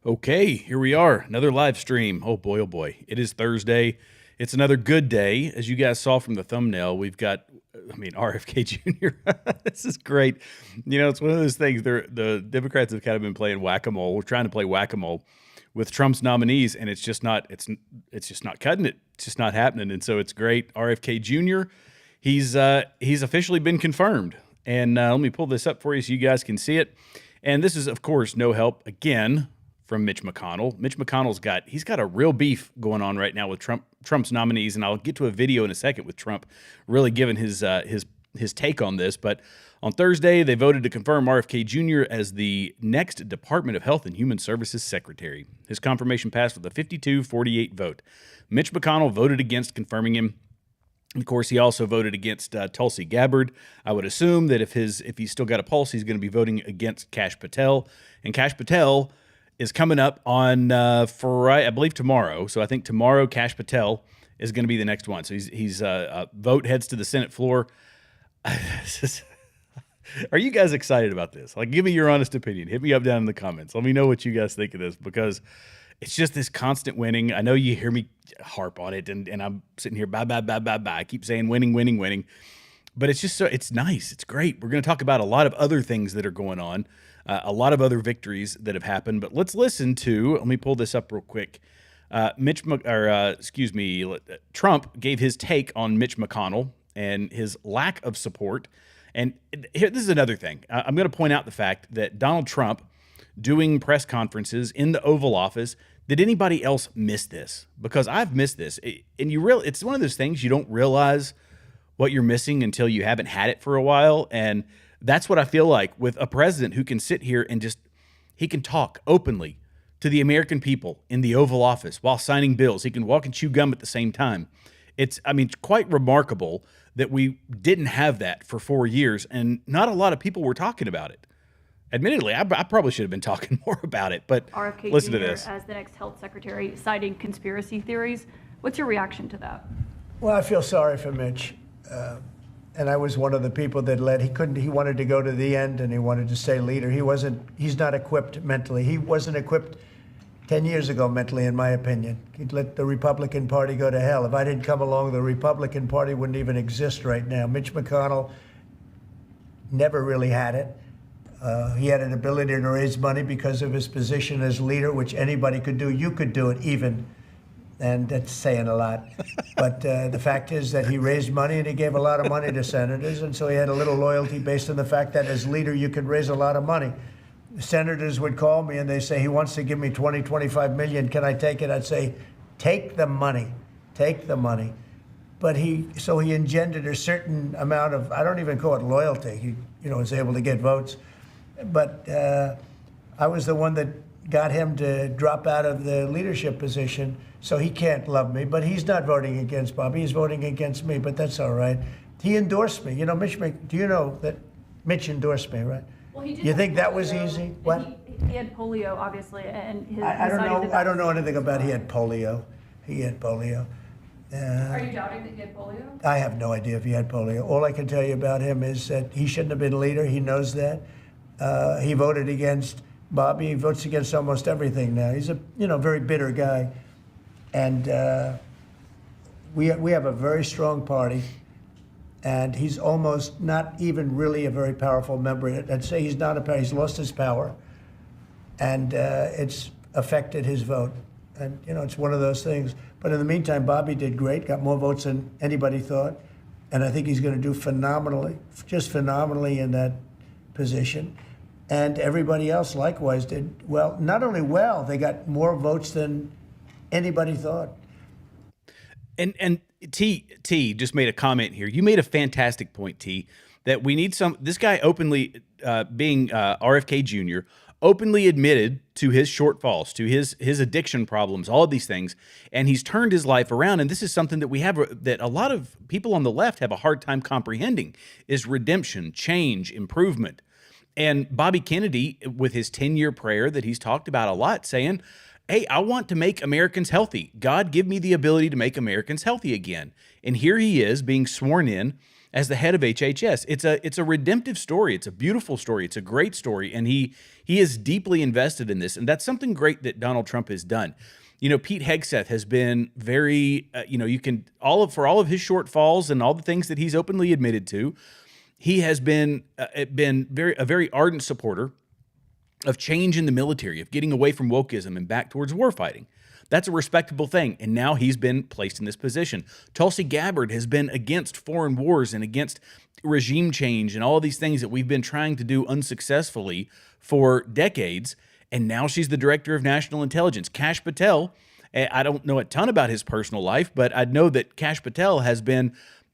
Okay, here we are, another live stream. Oh boy, it is Thursday. It's another good day. As you guys saw from the thumbnail, we've got, RFK Jr. This is great. You know, it's one of those things, the Democrats have kind of been playing whack-a-mole. We're trying to play whack-a-mole with Trump's nominees, and it's just not cutting it. It's just not happening, and so it's great. RFK Jr., he's officially been confirmed. And let me pull this up for you so you guys can see it. And this is, of course, no help, again, from Mitch McConnell. Mitch McConnell's got a real beef going on right now with Trump's nominees, and I'll get to a video in a second with Trump really giving his take on this. But on Thursday, they voted to confirm RFK Jr. as the next Department of Health and Human Services Secretary. His confirmation passed with a 52-48 vote. Mitch McConnell voted against confirming him. Of course, he also voted against Tulsi Gabbard. I would assume that if he's still got a pulse, he's going to be voting against Kash Patel. And Kash Patel is coming up on I believe tomorrow. So I think tomorrow Kash Patel is going to be the next one. So he's vote heads to the Senate floor. Are you guys excited about this? Like, give me your honest opinion. Hit me up down in the comments. Let me know what you guys think of this, because it's just this constant winning. I know you hear me harp on it, and I'm sitting here, bye. I keep saying winning. But it's just it's nice. It's great. We're going to talk about a lot of other things that are going on, a lot of other victories that have happened. But let's listen to, let me pull this up real quick. Trump gave his take on Mitch McConnell and his lack of support. And here, this is another thing. I'm going to point out the fact that Donald Trump doing press conferences in the Oval Office, did anybody else miss this? Because I've missed this. And it's one of those things you don't realize what you're missing until you haven't had it for a while. And that's what I feel like with a president who can sit here and he can talk openly to the American people in the Oval Office while signing bills. He can walk and chew gum at the same time. It's quite remarkable that we didn't have that for 4 years, and not a lot of people were talking about it. Admittedly, I probably should have been talking more about it, but RFK listen Jr. to this. As the next health secretary, citing conspiracy theories. What's your reaction to that? Well, I feel sorry for Mitch. And I was one of the people that he wanted to go to the end, and he wanted to stay leader. He's not equipped mentally. He wasn't equipped 10 years ago mentally, in my opinion. He'd let the Republican Party go to hell. If I didn't come along, the Republican Party wouldn't even exist right now. Mitch McConnell never really had it. He had an ability to raise money because of his position as leader, which anybody could do. You could do it even. And that's saying a lot. But the fact is that he raised money, and he gave a lot of money to senators. And so he had a little loyalty based on the fact that as leader, you could raise a lot of money. The senators would call me and they say, he wants to give me 25 million. Can I take it? I'd say, take the money. But he engendered a certain amount of, I don't even call it loyalty. He was able to get votes. But I was the one that got him to drop out of the leadership position, so he can't love me. But he's not voting against Bobby. He's voting against me, but that's all right. He endorsed me. Do you know that Mitch endorsed me, right? Well, he did. You think that was easy? What? He had polio, obviously, and I don't know. I don't know anything about he had polio. Are you doubting that he had polio? I have no idea if he had polio. All I can tell you about him is that he shouldn't have been leader. He knows that. He voted against Bobby. He votes against almost everything now. He's a very bitter guy, and we have a very strong party, and he's almost not even really a very powerful member. I'd say he's not he's lost his power, and it's affected his vote. And it's one of those things. But in the meantime, Bobby did great, got more votes than anybody thought, and I think he's going to do phenomenally in that position. And everybody else likewise did well. Not only well, they got more votes than anybody thought. And T just made a comment here. You made a fantastic point, T, that we need this guy openly, being RFK Jr., openly admitted to his shortfalls, to his addiction problems, all of these things, and he's turned his life around. And this is something that a lot of people on the left have a hard time comprehending, is redemption, change, improvement. And Bobby Kennedy, with his 10-year prayer that he's talked about a lot, saying, hey, I want to make Americans healthy. God, give me the ability to make Americans healthy again. And here he is being sworn in as the head of HHS. It's a redemptive story. It's a beautiful story. It's a great story, and he is deeply invested in this, and that's something great that Donald Trump has done. You know, Pete Hegseth has been very, for all of his shortfalls and all the things that he's openly admitted to, he has been a very ardent supporter of change in the military, of getting away from wokeism and back towards warfighting. That's a respectable thing, and now he's been placed in this position. Tulsi Gabbard has been against foreign wars and against regime change and all of these things that we've been trying to do unsuccessfully for decades, and now she's the director of national intelligence. Kash Patel, I don't know a ton about his personal life, but I know that Kash Patel has been,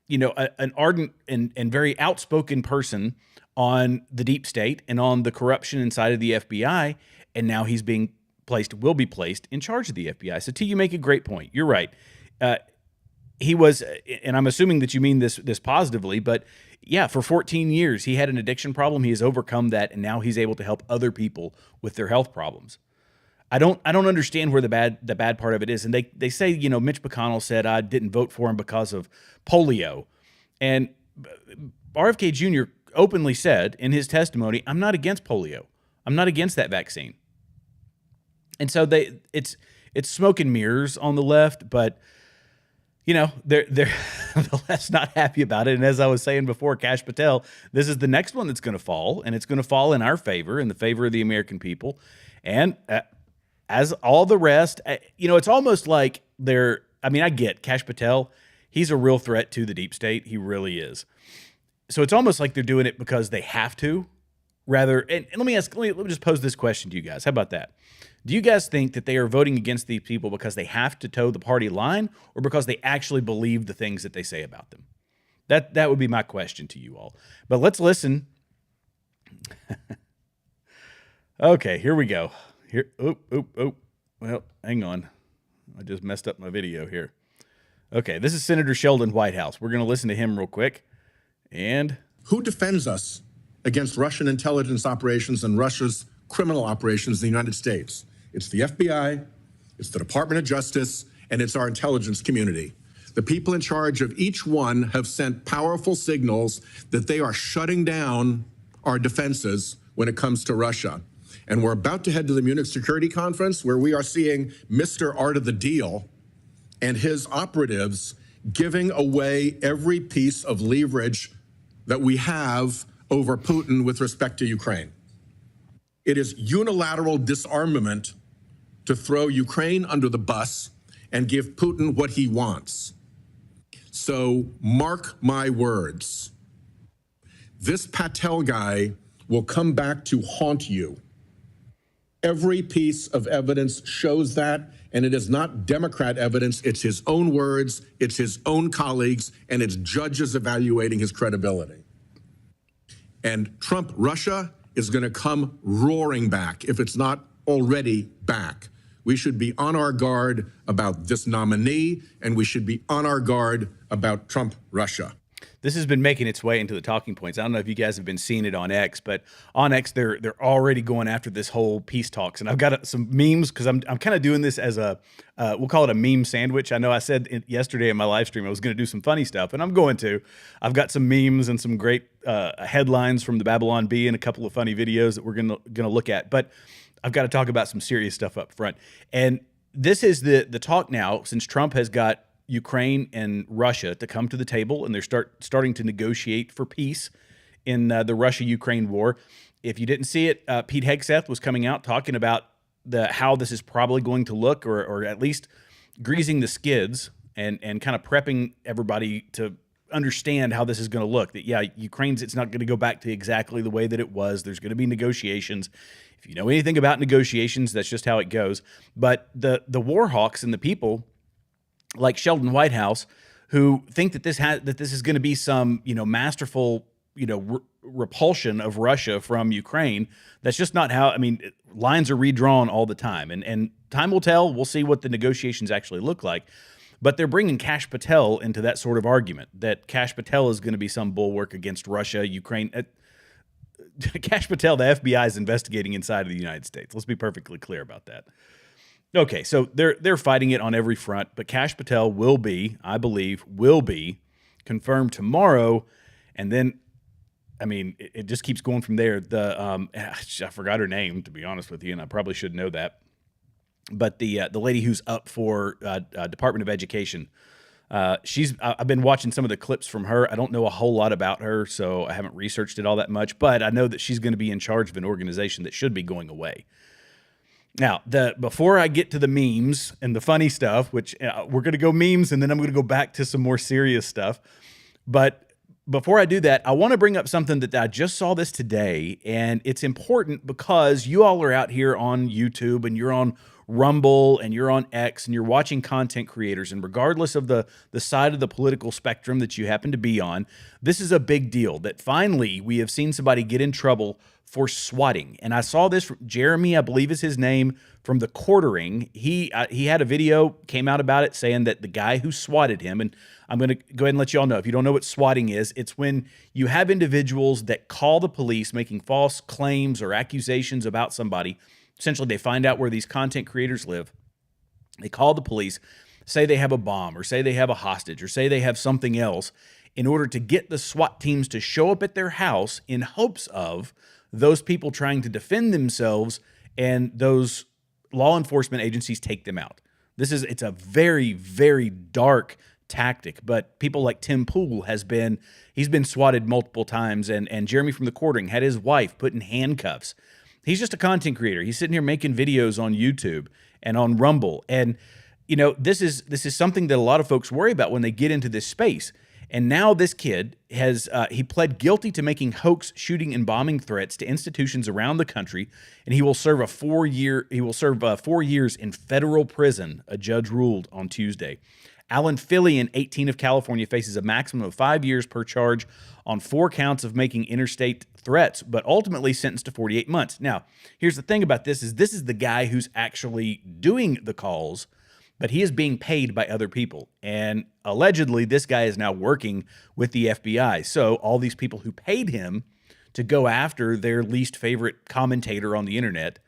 an ardent and very outspoken person on the deep state and on the corruption inside of the FBI, and now he's will be placed in charge of the FBI. So T, you make a great point. You're right. He was, and I'm assuming that you mean this positively, but yeah, for 14 years, he had an addiction problem. He has overcome that, and now he's able to help other people with their health problems. I don't understand where the bad part of it is. And they say, Mitch McConnell said, I didn't vote for him because of polio. And RFK Jr. openly said in his testimony, I'm not against polio. I'm not against that vaccine. And so it's smoke and mirrors on the left, but they're the left's not happy about it. And as I was saying before, Kash Patel, this is the next one that's going to fall, and it's going to fall in our favor, in the favor of the American people. And as all the rest, it's almost like I get Kash Patel. He's a real threat to the deep state. He really is. So it's almost like they're doing it because they have to, and let me just pose this question to you guys. How about that? Do you guys think that they are voting against these people because they have to toe the party line, or because they actually believe the things that they say about them? That would be my question to you all. But let's listen. Okay, here we go. Well, hang on. I just messed up my video here. Okay, this is Senator Sheldon Whitehouse. We're going to listen to him real quick. And who defends us against Russian intelligence operations and Russia's criminal operations in the United States? It's the FBI, it's the Department of Justice, and it's our intelligence community. The people in charge of each one have sent powerful signals that they are shutting down our defenses when it comes to Russia. And we're about to head to the Munich Security Conference, where we are seeing Mr. Art of the Deal and his operatives giving away every piece of leverage that we have over Putin with respect to Ukraine. It is unilateral disarmament to throw Ukraine under the bus and give Putin what he wants. So mark my words. This Patel guy will come back to haunt you. Every piece of evidence shows that, and it is not Democrat evidence. It's his own words, it's his own colleagues, and it's judges evaluating his credibility. And Trump Russia is going to come roaring back if it's not already back. We should be on our guard about this nominee, and we should be on our guard about Trump Russia. This has been making its way into the talking points. I don't know if you guys have been seeing it on X, but on X, they're already going after this whole peace talks. And I've got some memes, because I'm kind of doing this as we'll call it a meme sandwich. I know I said yesterday in my live stream I was going to do some funny stuff, and I'm going to. I've got some memes and some great headlines from the Babylon Bee and a couple of funny videos that we're going to look at. But I've got to talk about some serious stuff up front. And this is the talk now, since Trump has got Ukraine and Russia to come to the table, and they're starting to negotiate for peace in the Russia-Ukraine war. If you didn't see it, Pete Hegseth was coming out talking about how this is probably going to look, or at least greasing the skids and kind of prepping everybody to understand how this is going to look. That, yeah, it's not going to go back to exactly the way that it was. There's going to be negotiations. If you know anything about negotiations, that's just how it goes. But the war hawks and the people like Sheldon Whitehouse, who think that this is going to be some masterful repulsion of Russia from Ukraine. That's just not how. I mean, lines are redrawn all the time, and time will tell. We'll see what the negotiations actually look like. But they're bringing Kash Patel into that sort of argument, that Kash Patel is going to be some bulwark against Russia, Ukraine. Kash Patel, the FBI is investigating inside of the United States. Let's be perfectly clear about that. Okay, so they're fighting it on every front, but Kash Patel I believe, will be confirmed tomorrow And then, I mean, it just keeps going from there. I forgot her name, to be honest with you, and I probably should know that. But the lady who's up for Department of Education, I've been watching some of the clips from her. I don't know a whole lot about her, so I haven't researched it all that much. But I know that she's going to be in charge of an organization that should be going away. Now, before I get to the memes and the funny stuff, which we're going to go memes, and then I'm going to go back to some more serious stuff. But before I do that, I want to bring up something that I just saw this today, and it's important because you all are out here on YouTube, and you're on Rumble, and you're on X, and you're watching content creators, and regardless of the side of the political spectrum that you happen to be on, this is a big deal that finally we have seen somebody get in trouble for swatting. And I saw this from Jeremy, I believe is his name, from the Quartering. He had a video, came out about it, saying that the guy who swatted him, and I'm going to go ahead and let you all know, if you don't know what swatting is, it's when you have individuals that call the police making false claims or accusations about somebody. Essentially, they find out where these content creators live. They call the police, say they have a bomb, or say they have a hostage, or say they have something else, in order to get the SWAT teams to show up at their house in hopes of those people trying to defend themselves and those law enforcement agencies take them out. It's a very, very dark tactic, but people like Tim Pool he's been swatted multiple times, and Jeremy from the Quartering had his wife put in handcuffs. He's just a content creator. He's sitting here making videos on YouTube and on Rumble. And, this is something that a lot of folks worry about when they get into this space. And now this kid he pled guilty to making hoax, shooting, and bombing threats to institutions around the country, and he will serve 4 years in federal prison, a judge ruled on Tuesday. Alan Fillion, 18 of California, faces a maximum of 5 years per charge on 4 counts of making interstate threats, but ultimately sentenced to 48 months. Now, here's the thing about this is the guy who's actually doing the calls, but he is being paid by other people. And allegedly, this guy is now working with the FBI. So all these people who paid him to go after their least favorite commentator on the internet,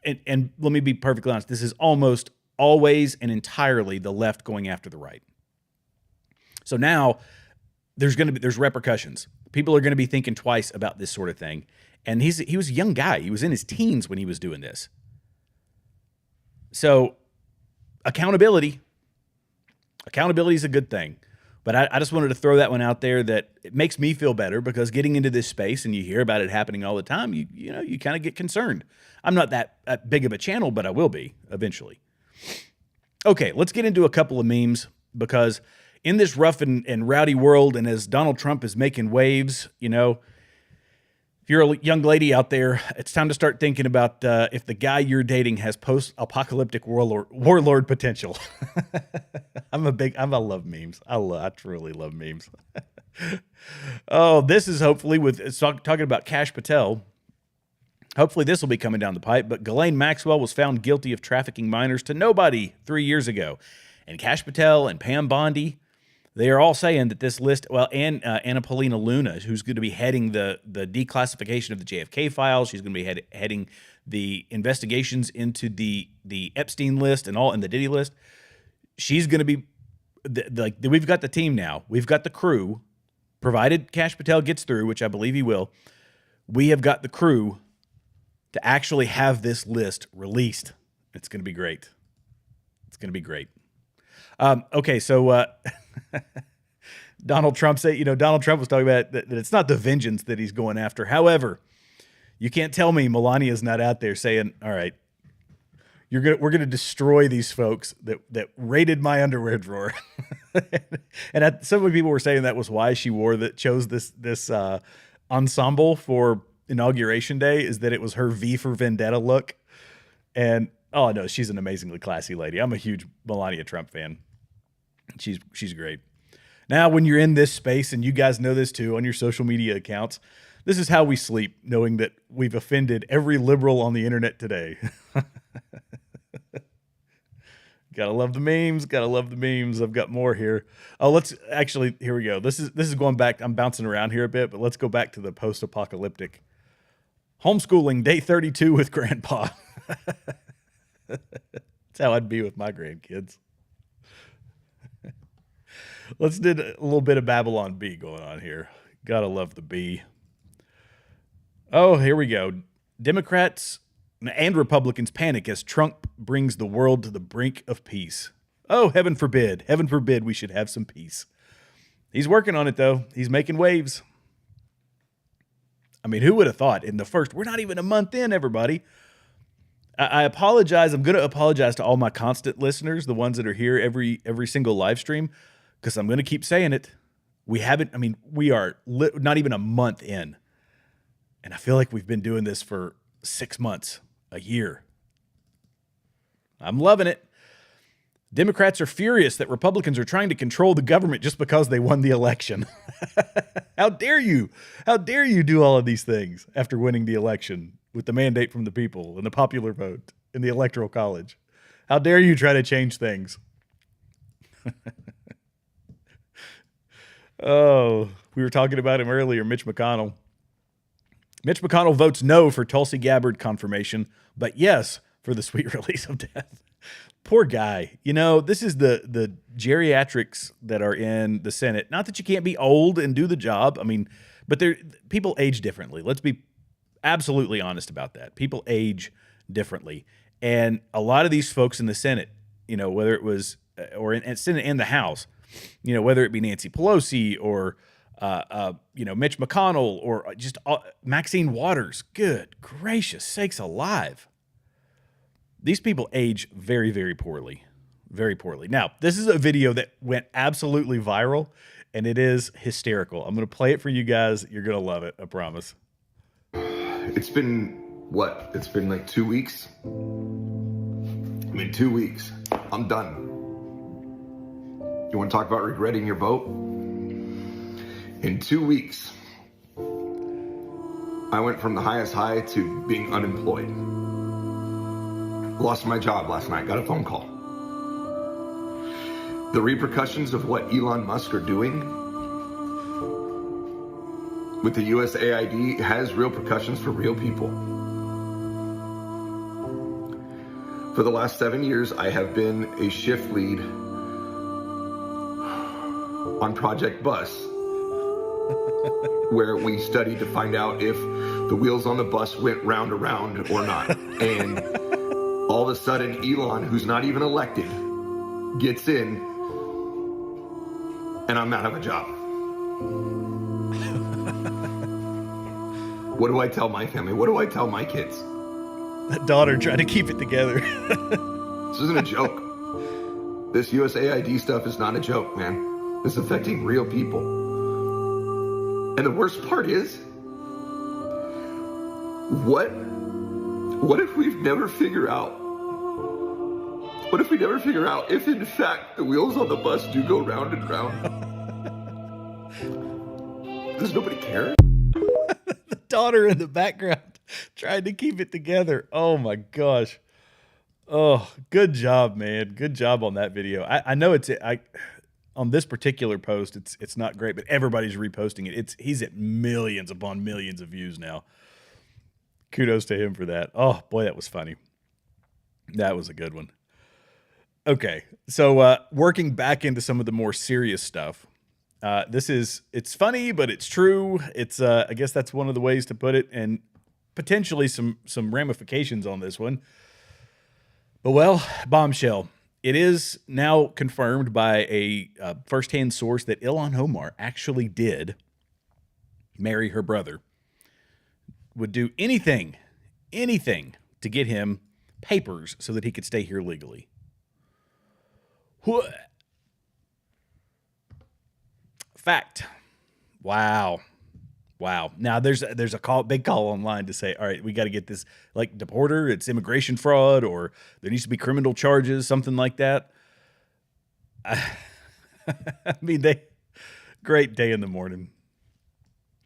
and let me be perfectly honest, this is almost always and entirely the left going after the right. So now there's repercussions. People are going to be thinking twice about this sort of thing. And he was a young guy. He was in his teens when he was doing this. So accountability is a good thing. But I just wanted to throw that one out there, that it makes me feel better, because getting into this space and you hear about it happening all the time, you kind of get concerned. I'm not that big of a channel, but I will be eventually. Okay, let's get into a couple of memes, because in this rough and rowdy world, and as Donald Trump is making waves, if you're a young lady out there, it's time to start thinking about if the guy you're dating has post-apocalyptic warlord potential. I love memes. I truly love memes. Oh, this is hopefully talking about Kash Patel. Hopefully this will be coming down the pipe, but Ghislaine Maxwell was found guilty of trafficking minors to nobody 3 years ago. And Kash Patel and Pam Bondi, they are all saying that this list, and Anna Paulina Luna, who's going to be heading the declassification of the JFK files, she's going to be heading the investigations into the Epstein list and the Diddy list. She's going to be, we've got the team now. We've got the crew, provided Kash Patel gets through, which I believe he will. We have got the crew to actually have this list released. It's going to be great. It's going to be great. Okay, so Donald Trump Donald Trump was talking about that it's not the vengeance that he's going after. However, you can't tell me Melania's not out there saying, all right, we're gonna destroy these folks that raided my underwear drawer. And so many people were saying that was why she chose this ensemble for Inauguration Day, is that it was her V for Vendetta look. And oh no, she's an amazingly classy lady. I'm a huge Melania Trump fan. She's great. Now, when you're in this space, and you guys know this too on your social media accounts, this is how we sleep, knowing that we've offended every liberal on the internet today. Gotta love the memes. Gotta love the memes. I've got more here. Oh, here we go. This is going back. I'm bouncing around here a bit, but let's go back to the post-apocalyptic. Homeschooling day 32 with grandpa. That's how I'd be with my grandkids. Let's do a little bit of Babylon Bee going on here. Gotta love the bee. Oh, here we go. Democrats and Republicans panic as Trump brings the world to the brink of peace. Oh, heaven forbid we should have some peace. He's working on it, though. He's making waves. I mean, who would have thought in the first, we're not even a month in, everybody. I apologize. I'm going to apologize to all my constant listeners, the ones that are here every single live stream, because I'm going to keep saying it. We are not even a month in. And I feel like we've been doing this for 6 months, a year. I'm loving it. Democrats are furious that Republicans are trying to control the government just because they won the election. How dare you? How dare you do all of these things after winning the election with the mandate from the people and the popular vote in the Electoral College? How dare you try to change things? Oh, we were talking about him earlier, Mitch McConnell. Mitch McConnell votes no for Tulsi Gabbard confirmation, but yes for the sweet release of death. Poor guy. You know, this is the geriatrics that are in the Senate. Not that you can't be old and do the job. I mean, but people age differently. Let's be absolutely honest about that. People age differently. And a lot of these folks in the Senate, you know, whether it was, or in Senate and the House, you know, whether it be Nancy Pelosi or, Mitch McConnell or just Maxine Waters, good gracious sakes alive. These people age very, very poorly, very poorly. Now, this is a video that went absolutely viral, and it is hysterical. I'm going to play it for you guys. You're going to love it, I promise. It's been, what? It's been like 2 weeks? I mean, 2 weeks. I'm done. You want to talk about regretting your vote? In 2 weeks, I went from the highest high to being unemployed. Lost my job last night, got a phone call. The repercussions of what Elon Musk are doing with the USAID has real repercussions for real people. For the last 7 years, I have been a shift lead on Project Bus, where we studied to find out if the wheels on the bus went round or round or not. And all of a sudden, Elon, who's not even elected, gets in, and I'm out of a job. What do I tell my family? What do I tell my kids? That daughter trying to keep it together. This isn't a joke. This USAID stuff is not a joke, man. It's affecting real people. And the worst part is, what if we never figure out? What if we never figure out if, in fact, the wheels on the bus do go round and round? Does nobody care? The daughter in the background trying to keep it together. Oh, my gosh. Oh, good job, man. Good job on that video. I know on this particular post, it's not great, but everybody's reposting it. He's at millions upon millions of views now. Kudos to him for that. Oh, boy, that was funny. That was a good one. Okay, so working back into some of the more serious stuff. It's funny, but it's true. It's I guess that's one of the ways to put it, and potentially some ramifications on this one. But well, bombshell. It is now confirmed by a firsthand source that Ilhan Omar actually did marry her brother. Would do anything to get him papers so that he could stay here legally. Fact. Wow. Now there's a big call online to say, all right, we got to get this, like, deport her. It's immigration fraud, or there needs to be criminal charges, something like that. I mean, great day in the morning.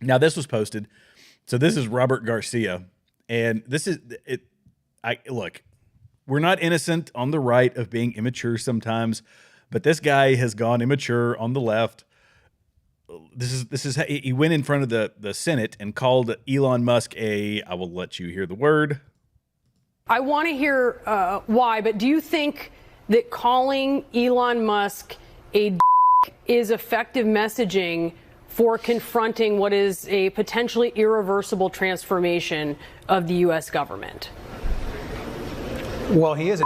Now this was posted. So this is Robert Garcia, and this is it. Look, we're not innocent on the right of being immature sometimes, but this guy has gone immature on the left. This is he went in front of the Senate and called Elon Musk I will let you hear the word. I want to hear why, but do you think that calling Elon Musk a is effective messaging for confronting what is a potentially irreversible transformation of the U.S. government? Well, he is a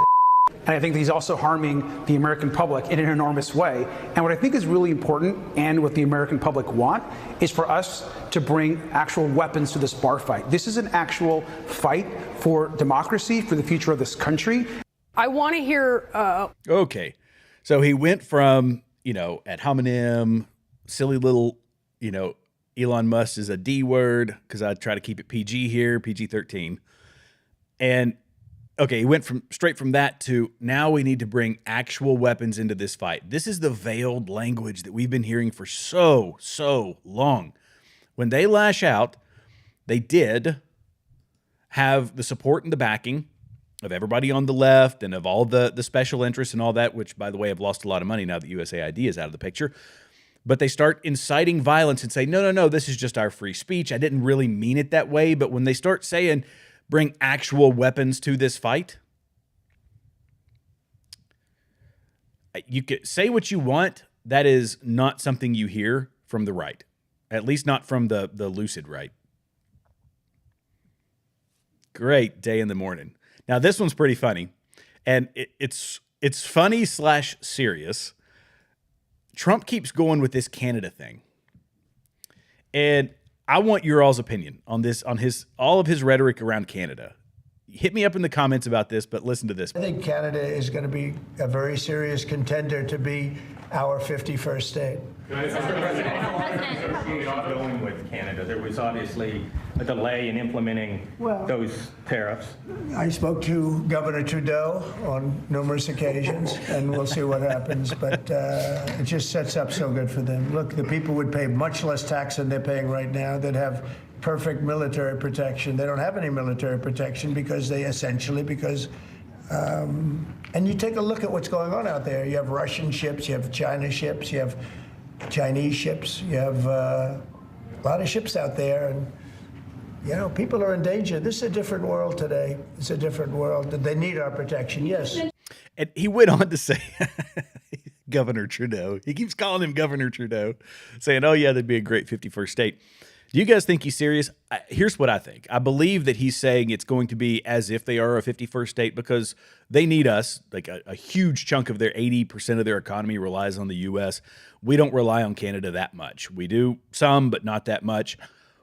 and I think he's also harming the American public in an enormous way. And what I think is really important, and what the American public want, is for us to bring actual weapons to this bar fight. This is an actual fight for democracy, for the future of this country. I want to hear. Okay. So he went from, ad hominem, silly little, Elon Musk is a D word, because I try to keep it PG here, PG-13. And okay, he went straight from that to now we need to bring actual weapons into this fight. This is the veiled language that we've been hearing for so long. When they lash out, they did have the support and the backing of everybody on the left and of all the special interests and all that, which, by the way, have lost a lot of money now that USAID is out of the picture. But they start inciting violence and say, no, this is just our free speech. I didn't really mean it that way. But when they start saying, bring actual weapons to this fight, you can say what you want. That is not something you hear from the right, at least not from the lucid right. Great day in the morning. Now, this one's pretty funny, and it's funny / serious. Trump keeps going with this Canada thing, and I want your all's opinion on this, on all of his rhetoric around Canada. Hit me up in the comments about this, but listen to this. I think Canada is going to be a very serious contender to be our 51st state. Mr. President, going with Canada, there was obviously a delay in implementing those tariffs. I spoke to Governor Trudeau on numerous occasions, and we'll see what happens. But it just sets up so good for them. Look, the people would pay much less tax than they're paying right now. They'd have perfect military protection. They don't have any military protection because and you take a look at what's going on out there. You have Russian ships, you have China ships, you have Chinese ships, you have a lot of ships out there, and people are in danger. This is a different world today. It's a different world. They need our protection, yes. And he went on to say, Governor Trudeau, he keeps calling him Governor Trudeau, saying, oh yeah, that'd be a great 51st state. Do you guys think he's serious? Here's what I think. I believe that he's saying it's going to be as if they are a 51st state because they need us. Like a huge chunk of their 80% of their economy relies on the U.S. We don't rely on Canada that much. We do some, but not that much.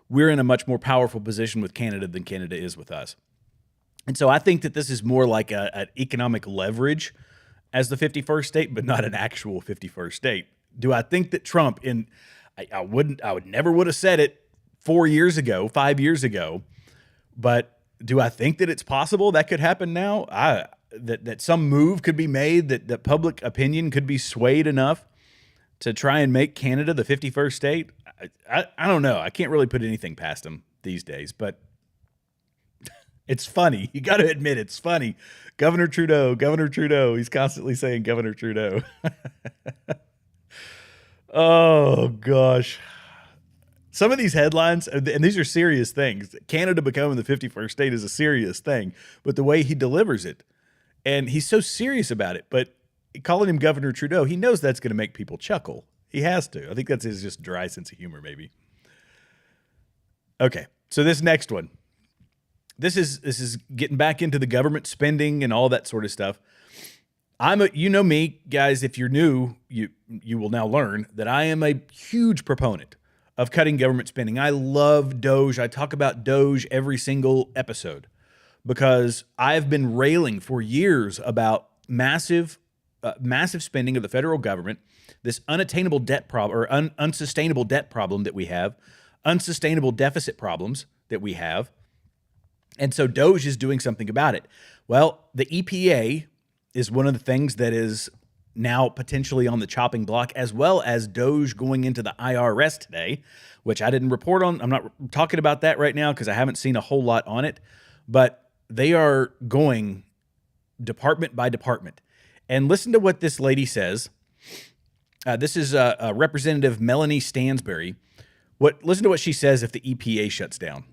We're in a much more powerful position with Canada than Canada is with us. And so I think that this is more like an economic leverage as the 51st state, but not an actual 51st state. Do I think that Trump, I would never have said it 5 years ago, but do I think that it's possible that could happen now? That some move could be made, that public opinion could be swayed enough to try and make Canada the 51st state? I don't know. I can't really put anything past them these days, but it's funny. You got to admit it's funny. Governor Trudeau. He's constantly saying Governor Trudeau. Oh, gosh. Some of these headlines, and these are serious things. Canada becoming the 51st state is a serious thing, but the way he delivers it, and he's so serious about it, but calling him Governor Trudeau, he knows that's going to make people chuckle. He has to. I think that's his just dry sense of humor, maybe. Okay, so this next one. This is getting back into the government spending and all that sort of stuff. You know me, guys, if you're new, you will now learn that I am a huge proponent of cutting government spending. I love Doge. I talk about Doge every single episode because I've been railing for years about massive spending of the federal government, this unattainable debt problem or unsustainable debt problem that we have, unsustainable deficit problems that we have. And so Doge is doing something about it. Well, the EPA is one of the things that is now potentially on the chopping block, as well as Doge going into the IRS today, which I didn't report on. I'm not talking about that right now because I haven't seen a whole lot on it, but they are going department by department. And listen to what this lady says. This is Representative Melanie Stansbury. Listen to what she says if the EPA shuts down.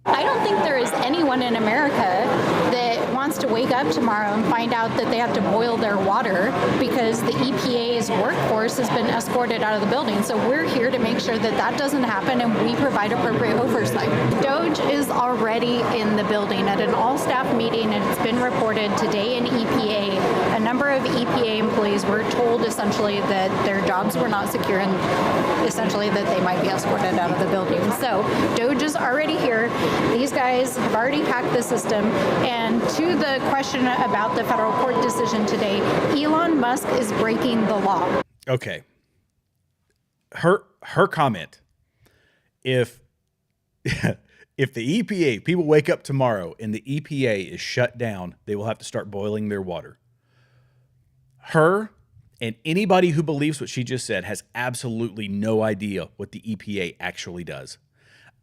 I don't think there is anyone in America that wants wants to wake up tomorrow and find out that they have to boil their water because the EPA's workforce has been escorted out of the building. So we're here to make sure that that doesn't happen and we provide appropriate oversight. DOGE is already in the building at an all-staff meeting, and it's been reported today in EPA. A number of EPA employees were told essentially that their jobs were not secure and essentially that they might be escorted out of the building. So DOGE is already here. These guys have already hacked the system. And to the question about the federal court decision today, Elon Musk is breaking the law. Okay. Her comment, if if the EPA, people wake up tomorrow and the EPA is shut down, they will have to start boiling their water. Her and anybody who believes what she just said has absolutely no idea what the EPA actually does.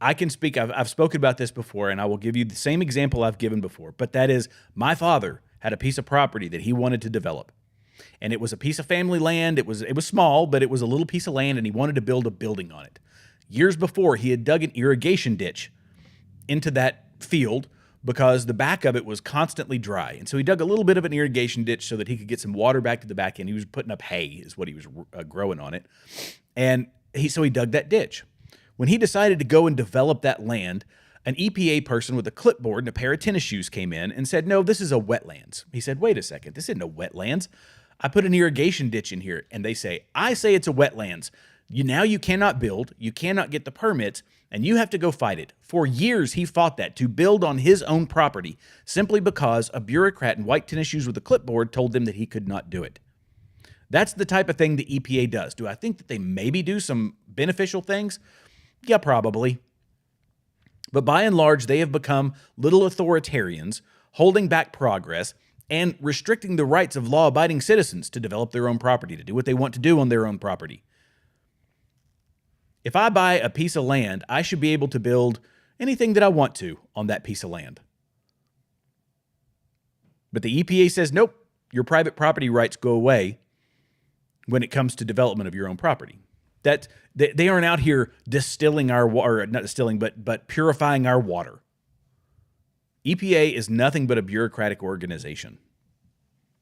I can speak, I've spoken about this before, and I will give you the same example I've given before, but that is my father had a piece of property that he wanted to develop. And it was a piece of family land. It was small, but it was a little piece of land, and he wanted to build a building on it. Years before, he had dug an irrigation ditch into that field because the back of it was constantly dry. And so he dug a little bit of an irrigation ditch so that he could get some water back to the back end. He was putting up hay is what he was growing on it. And so he dug that ditch. When he decided to go and develop that land, an EPA person with a clipboard and a pair of tennis shoes came in and said, no, this is a wetlands. He said, wait a second, this isn't a wetlands. I put an irrigation ditch in here. And they say, I say it's a wetlands. Now you cannot build, you cannot get the permits, and you have to go fight it. For years, he fought that to build on his own property simply because a bureaucrat in white tennis shoes with a clipboard told him that he could not do it. That's the type of thing the EPA does. Do I think that they maybe do some beneficial things? Yeah, probably. But by and large, they have become little authoritarians, holding back progress and restricting the rights of law-abiding citizens to develop their own property, to do what they want to do on their own property. If I buy a piece of land, I should be able to build anything that I want to on that piece of land. But the EPA says, nope, your private property rights go away when it comes to development of your own property. That they aren't out here distilling our water, not distilling, but purifying our water. EPA is nothing but a bureaucratic organization.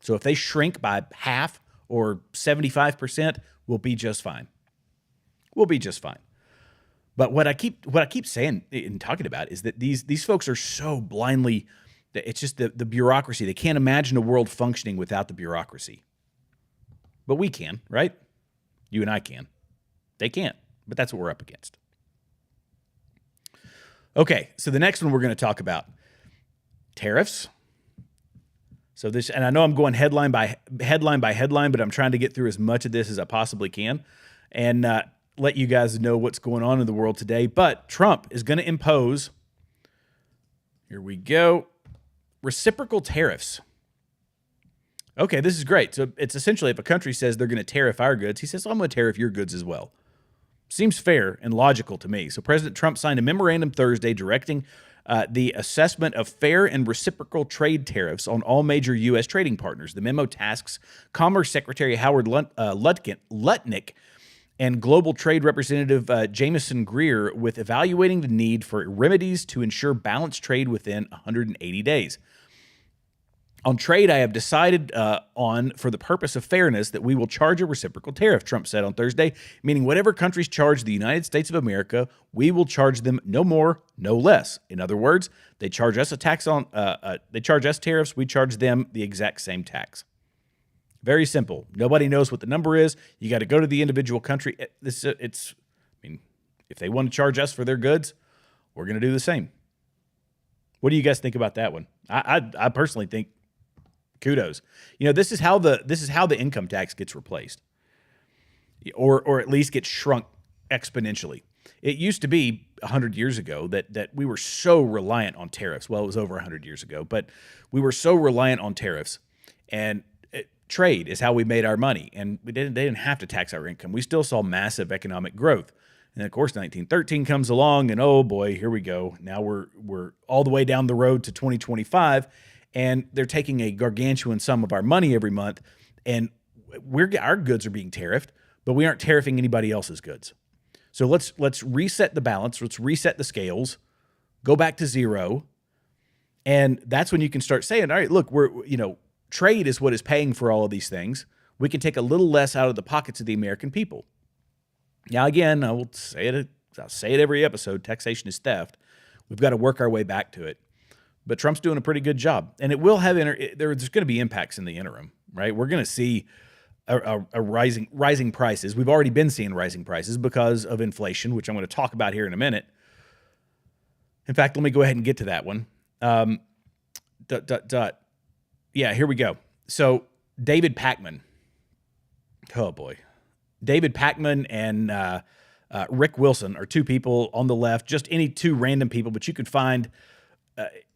So if they shrink by half or 75%, we'll be just fine. We'll be just fine. But what I keep saying and talking about is that these folks are so blindly, it's just the bureaucracy. They can't imagine a world functioning without the bureaucracy. But we can, right? You and I can. They can't, but that's what we're up against. Okay, so the next one we're going to talk about, tariffs. So this, and I know I'm going headline by headline, but I'm trying to get through as much of this as I possibly can and let you guys know what's going on in the world today. But Trump is going to impose, here we go, reciprocal tariffs. Okay, this is great. So it's essentially if a country says they're going to tariff our goods, he says, I'm going to tariff your goods as well. Seems fair and logical to me. So President Trump signed a memorandum Thursday directing the assessment of fair and reciprocal trade tariffs on all major U.S. trading partners. The memo tasks Commerce Secretary Howard Lutnick and Global Trade Representative Jameson Greer with evaluating the need for remedies to ensure balanced trade within 180 days. On trade, I have decided for the purpose of fairness, that we will charge a reciprocal tariff, Trump said on Thursday, meaning whatever countries charge the United States of America, we will charge them no more, no less. In other words, they charge us a tax on, they charge us tariffs, we charge them the exact same tax. Very simple. Nobody knows what the number is. You got to go to the individual country. If they want to charge us for their goods, we're going to do the same. What do you guys think about that one? I personally think kudos. You know, this is how the income tax gets replaced, or at least gets shrunk exponentially. It used to be 100 years ago that we were so reliant on tariffs. Well, it was over 100 years ago, but we were so reliant on tariffs, and trade is how we made our money, and they didn't have to tax our income. We still saw massive economic growth. And of course, 1913 comes along, and oh boy, here we go. Now we're all the way down the road to 2025. And they're taking a gargantuan sum of our money every month, and our goods are being tariffed, but we aren't tariffing anybody else's goods. So let's reset the balance, let's reset the scales, go back to zero, And that's when you can start saying, all right, look, trade is what is paying for all of these things. We can take a little less out of the pockets of the American people. Now, again, I'll say it every episode, taxation is theft. We've got to work our way back to it. But Trump's doing a pretty good job. And it will have, there's going to be impacts in the interim, right? We're going to see a rising prices. We've already been seeing rising prices because of inflation, which I'm going to talk about here in a minute. In fact, let me go ahead and get to that one. Yeah, here we go. So David Pakman. Oh, boy. David Pakman and Rick Wilson are two people on the left, just any two random people, but you could find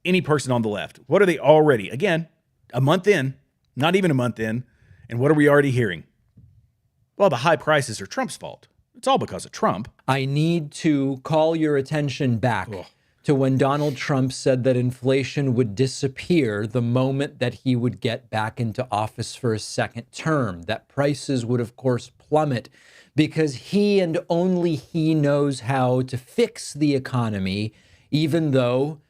any person on the left. What are they already? Again, a month in, not even a month in, and what are we already hearing? Well, the high prices are Trump's fault. It's all because of Trump. I need to call your attention back to when Donald Trump said that inflation would disappear the moment that he would get back into office for a second term, that prices would, of course, plummet because he and only he knows how to fix the economy, even though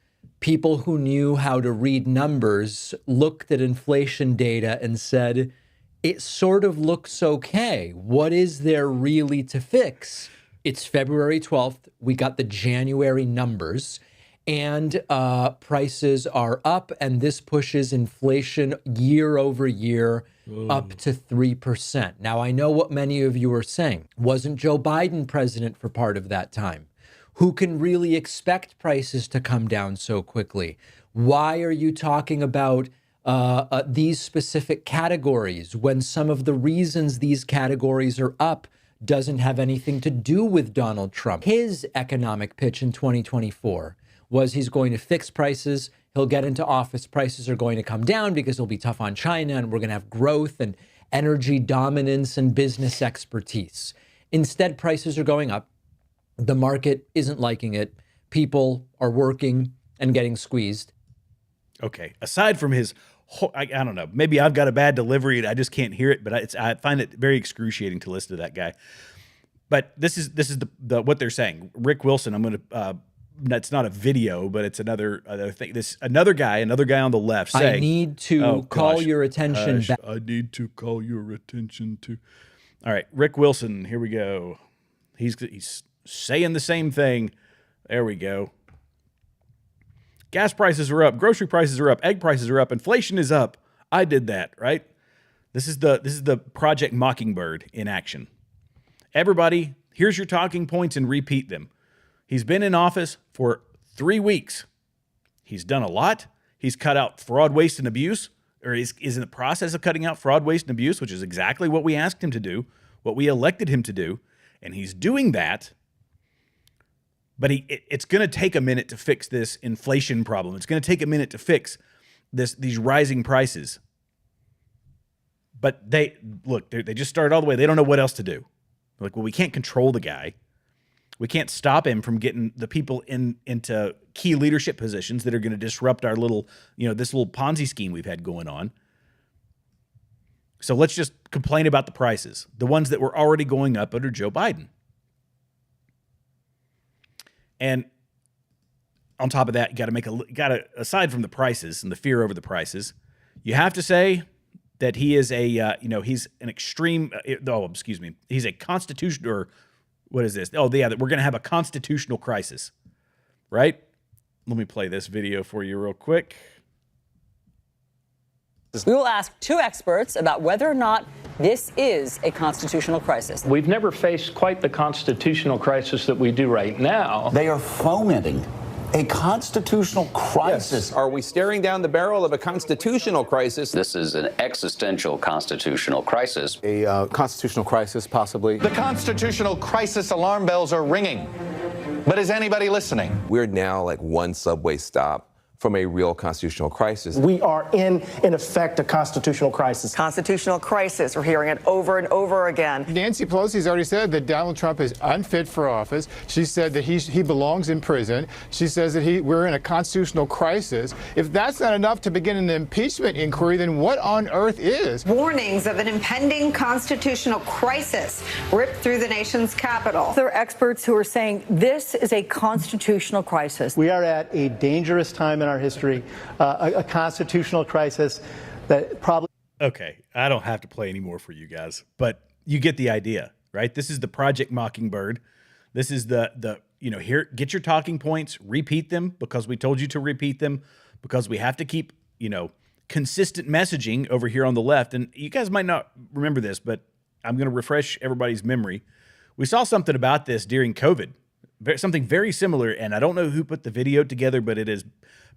people who knew how to read numbers looked at inflation data and said, it sort of looks okay. What is there really to fix? It's February 12th. We got the January numbers and prices are up, and this pushes inflation year over year up to 3%. Now, I know what many of you are saying. Wasn't Joe Biden president for part of that time? Who can really expect prices to come down so quickly? Why are you talking about these specific categories when some of the reasons these categories are up doesn't have anything to do with Donald Trump? His economic pitch in 2024 was he's going to fix prices. He'll get into office. Prices are going to come down because it'll be tough on China and we're going to have growth and energy dominance and business expertise. Instead, prices are going up. The market isn't liking it. People are working and getting squeezed. Okay. Aside from his, I don't know, maybe I've got a bad delivery and I just can't hear it, but I find it very excruciating to listen to that guy. But this is the what they're saying. Rick Wilson, I'm going to, it's not a video, but it's another thing. Another guy on the left saying, I need to call your attention back. I need to call your attention to. All right. Rick Wilson, here we go. He's saying the same thing. There we go. Gas prices are up. Grocery prices are up. Egg prices are up. Inflation is up. I did that, right? This is the Project Mockingbird in action. Everybody, here's your talking points and repeat them. He's been in office for 3 weeks. He's done a lot. He's cut out fraud, waste, and abuse, or is in the process of cutting out fraud, waste, and abuse, which is exactly what we asked him to do, what we elected him to do, and he's doing that. But it's going to take a minute to fix this inflation problem. It's going to take a minute to fix these rising prices. But they just started all the way. They don't know what else to do. They're like, well, we can't control the guy. We can't stop him from getting the people into key leadership positions that are going to disrupt our little, this little Ponzi scheme we've had going on. So let's just complain about the prices, the ones that were already going up under Joe Biden. And on top of that, you got to aside from the prices and the fear over the prices, you have to say that he is he's an extreme. He's a constitutional, or what is this? Oh, yeah, that we're going to have a constitutional crisis, right? Let me play this video for you real quick. We will ask two experts about whether or not this is a constitutional crisis. We've never faced quite the constitutional crisis that we do right now. They are fomenting a constitutional crisis. Yes. Are we staring down the barrel of a constitutional crisis? This is an existential constitutional crisis. A constitutional crisis, possibly. The constitutional crisis alarm bells are ringing. But is anybody listening? We're now like one subway stop from a real constitutional crisis. We are in effect, a constitutional crisis. Constitutional crisis. We're hearing it over and over again. Nancy Pelosi's already said that Donald Trump is unfit for office. She said that he belongs in prison. She says that we're in a constitutional crisis. If that's not enough to begin an impeachment inquiry, then what on earth is? Warnings of an impending constitutional crisis ripped through the nation's capital. There are experts who are saying this is a constitutional crisis. We are at a dangerous time in our our history, a constitutional crisis that probably. Okay, I don't have to play anymore for you guys, but you get the idea, right? This is the Project Mockingbird. This is the here, get your talking points, repeat them because we told you to repeat them, because we have to keep, consistent messaging over here on the left. And you guys might not remember this, but I'm going to refresh everybody's memory. We saw something about this during COVID, something very similar, and I don't know who put the video together, but it has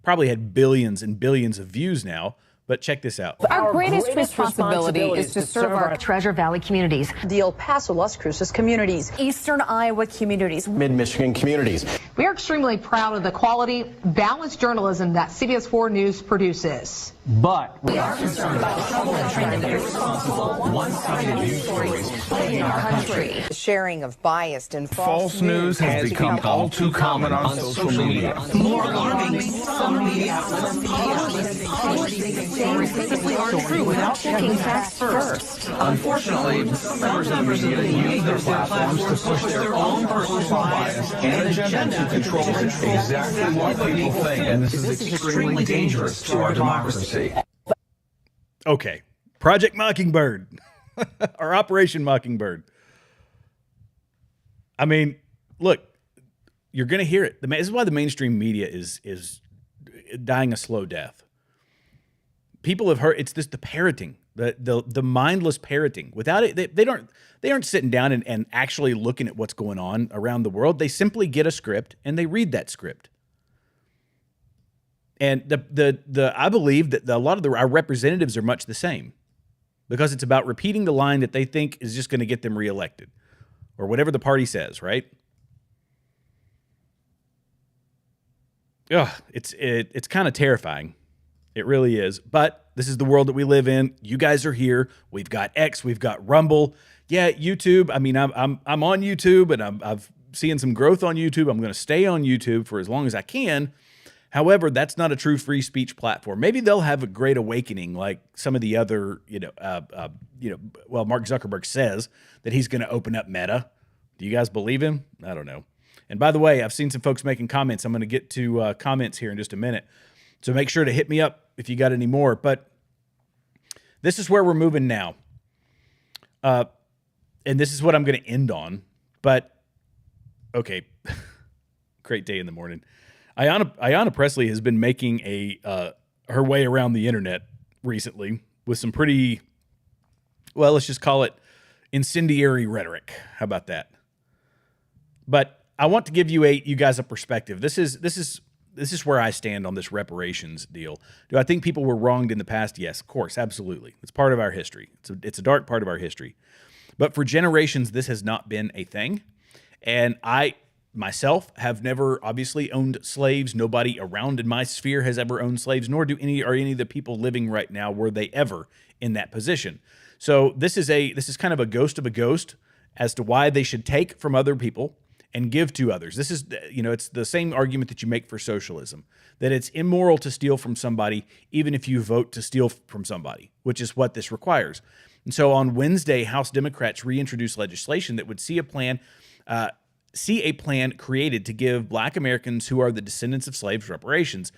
probably had billions and billions of views now. But check this out. Our greatest responsibility is to serve our Treasure Valley communities, the El Paso, Las Cruces communities, Eastern Iowa communities, Mid-Michigan communities. We are extremely proud of the quality, balanced journalism that CBS 4 News produces. But we are concerned about the trouble and trend of irresponsible, one-sided news stories plaguing our country. The sharing of biased and false news has become all too common on social media. More alarming, some media outlets publish things that simply aren't true without checking facts first. Unfortunately, some members of the media use their platforms to push their own personal bias and agenda to control exactly what people think, and this is extremely dangerous to our democracy. Okay, Project Mockingbird, or Operation Mockingbird. I mean, look, you're going to hear it. This is why the mainstream media is dying a slow death. People have heard it's this the parroting, the mindless parroting. Without it, they aren't sitting down and actually looking at what's going on around the world. They simply get a script and they read that script. And I believe that a lot of our representatives are much the same, because it's about repeating the line that they think is just going to get them reelected, or whatever the party says, right? Ugh, it's kind of terrifying. It really is. But this is the world that we live in. You guys are here. We've got X. We've got Rumble. Yeah, YouTube. I mean, I'm on YouTube, and I've seen some growth on YouTube. I'm going to stay on YouTube for as long as I can. However, that's not a true free speech platform. Maybe they'll have a great awakening like some of the other, well, Mark Zuckerberg says that he's going to open up Meta. Do you guys believe him? I don't know. And by the way, I've seen some folks making comments. I'm going to get to comments here in just a minute. So make sure to hit me up if you got any more. But this is where we're moving now. And this is what I'm going to end on. But, okay, great day in the morning. Ayanna Pressley has been making her way around the internet recently with some pretty, well, let's just call it incendiary rhetoric. How about that? But I want to give you guys a perspective. This is where I stand on this reparations deal. Do I think people were wronged in the past? Yes, of course, absolutely. It's part of our history. It's a dark part of our history. But for generations, this has not been a thing. And I myself have never obviously owned slaves. Nobody around in my sphere has ever owned slaves, nor do any of the people living right now were they ever in that position. So this is kind of a ghost as to why they should take from other people and give to others. This is, it's the same argument that you make for socialism, that it's immoral to steal from somebody, even if you vote to steal from somebody, which is what this requires. And so on Wednesday, House Democrats reintroduced legislation that would see a plan created to give Black Americans who are the descendants of slaves reparations.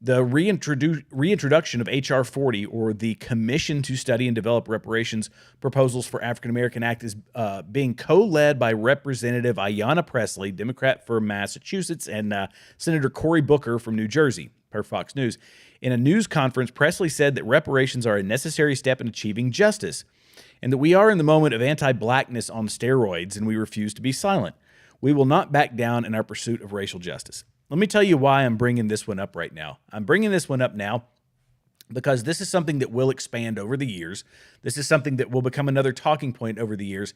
The reintroduction of H.R. 40, or the Commission to Study and Develop Reparations Proposals for African American Act, is being co-led by Representative Ayanna Pressley, Democrat from Massachusetts, and Senator Cory Booker from New Jersey, per Fox News. In a news conference, Pressley said that reparations are a necessary step in achieving justice, and that we are in the moment of anti-blackness on steroids, and we refuse to be silent. We will not back down in our pursuit of racial justice. Let me tell you why I'm bringing this one up right now. I'm bringing this one up now because this is something that will expand over the years. This is something that will become another talking point over the years.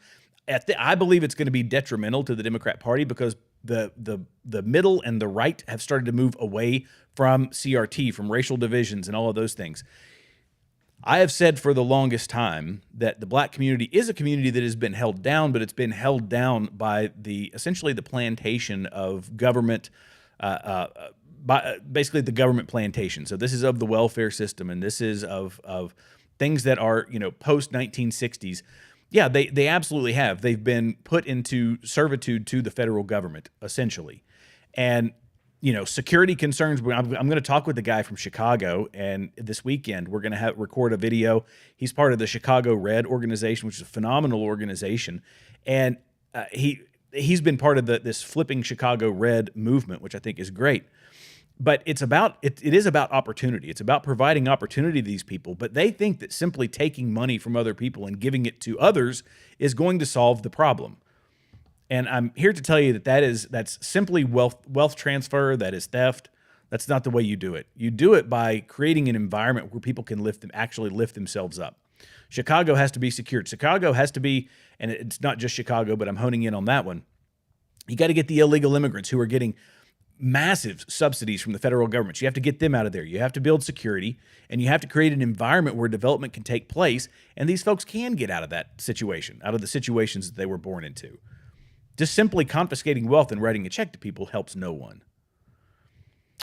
I believe it's going to be detrimental to the Democrat Party because the middle and the right have started to move away from CRT, from racial divisions and all of those things. I have said for the longest time that the Black community is a community that has been held down, but it's been held down by essentially the plantation of government, basically the government plantation. So this is of the welfare system, and this is of things that are, post 1960s. Yeah, they absolutely have. They've been put into servitude to the federal government, essentially. And security concerns. I'm going to talk with the guy from Chicago, and this weekend we're going to record a video. He's part of the Chicago Red organization, which is a phenomenal organization, and he's been part of this Flipping Chicago Red movement, which I think is great. But it is about opportunity. It's about providing opportunity to these people. But they think that simply taking money from other people and giving it to others is going to solve the problem. And I'm here to tell you that's simply wealth transfer. That is theft. That's not the way you do it. You do it by creating an environment where people can actually lift themselves up. Chicago has to be secured. Chicago has to be, and it's not just Chicago, but I'm honing in on that one. You got to get the illegal immigrants who are getting massive subsidies from the federal government. You have to get them out of there. You have to build security, and you have to create an environment where development can take place, and these folks can get out of that situation, out of the situations that they were born into. Just simply confiscating wealth and writing a check to people helps no one.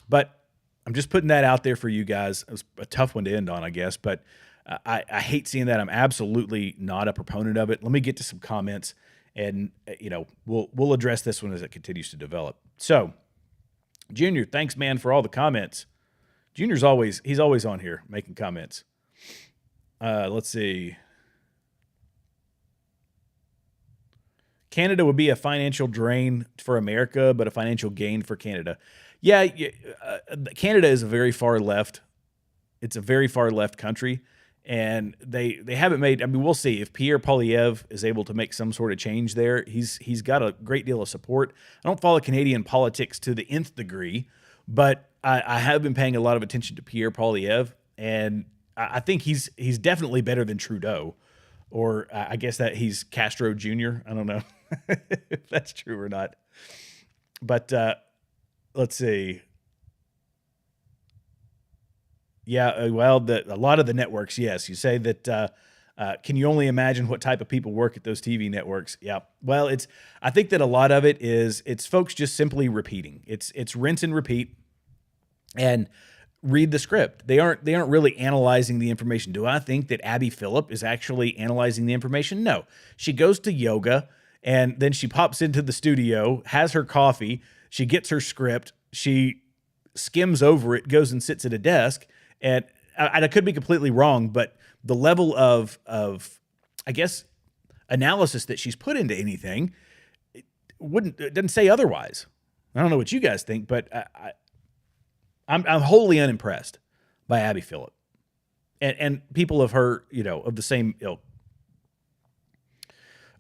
But I'm just putting that out there for you guys. It was a tough one to end on, I guess, but I hate seeing that. I'm absolutely not a proponent of it. Let me get to some comments, and we'll address this one as it continues to develop. So, Junior, thanks, man, for all the comments. Junior's always on here making comments. Let's see. Canada would be a financial drain for America, but a financial gain for Canada. Yeah, Canada is a very far left. It's a very far left country, and they haven't made. I mean, we'll see if Pierre Poilievre is able to make some sort of change there. He's got a great deal of support. I don't follow Canadian politics to the nth degree, but I have been paying a lot of attention to Pierre Poilievre, and I think he's definitely better than Trudeau, or I guess that he's Castro Jr. I don't know if that's true or not, but let's see. Yeah, well, a lot of the networks, yes. You say that, can you only imagine what type of people work at those TV networks? Yeah. Well, I think that a lot of it's folks just simply repeating. It's rinse and repeat and read the script. They aren't really analyzing the information. Do I think that Abby Phillip is actually analyzing the information? No. She goes to yoga, and then she pops into the studio, has her coffee, she gets her script, she skims over it, goes and sits at a desk. And I could be completely wrong, but the level of I guess analysis that she's put into anything it doesn't say otherwise. I don't know what you guys think, but I'm wholly unimpressed by Abby Phillip and people of her, of the same ilk.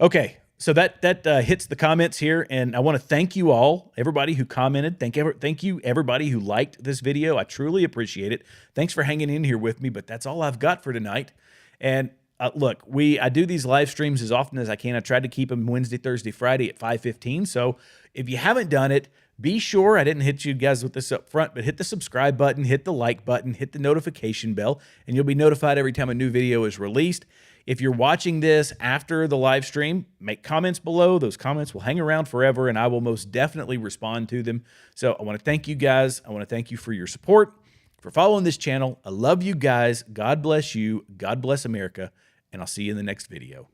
Okay. So that hits the comments here, and I want to thank you all, everybody who commented. Thank you, everybody who liked this video. I truly appreciate it. Thanks for hanging in here with me, but that's all I've got for tonight. And look, I do these live streams as often as I can. I tried to keep them Wednesday, Thursday, Friday at 5:15. So if you haven't done it, be sure, I didn't hit you guys with this up front, but hit the subscribe button, hit the like button, hit the notification bell, and you'll be notified every time a new video is released. If you're watching this after the live stream, make comments below. Those comments will hang around forever, and I will most definitely respond to them. So I want to thank you guys. I want to thank you for your support, for following this channel. I love you guys. God bless you. God bless America, and I'll see you in the next video.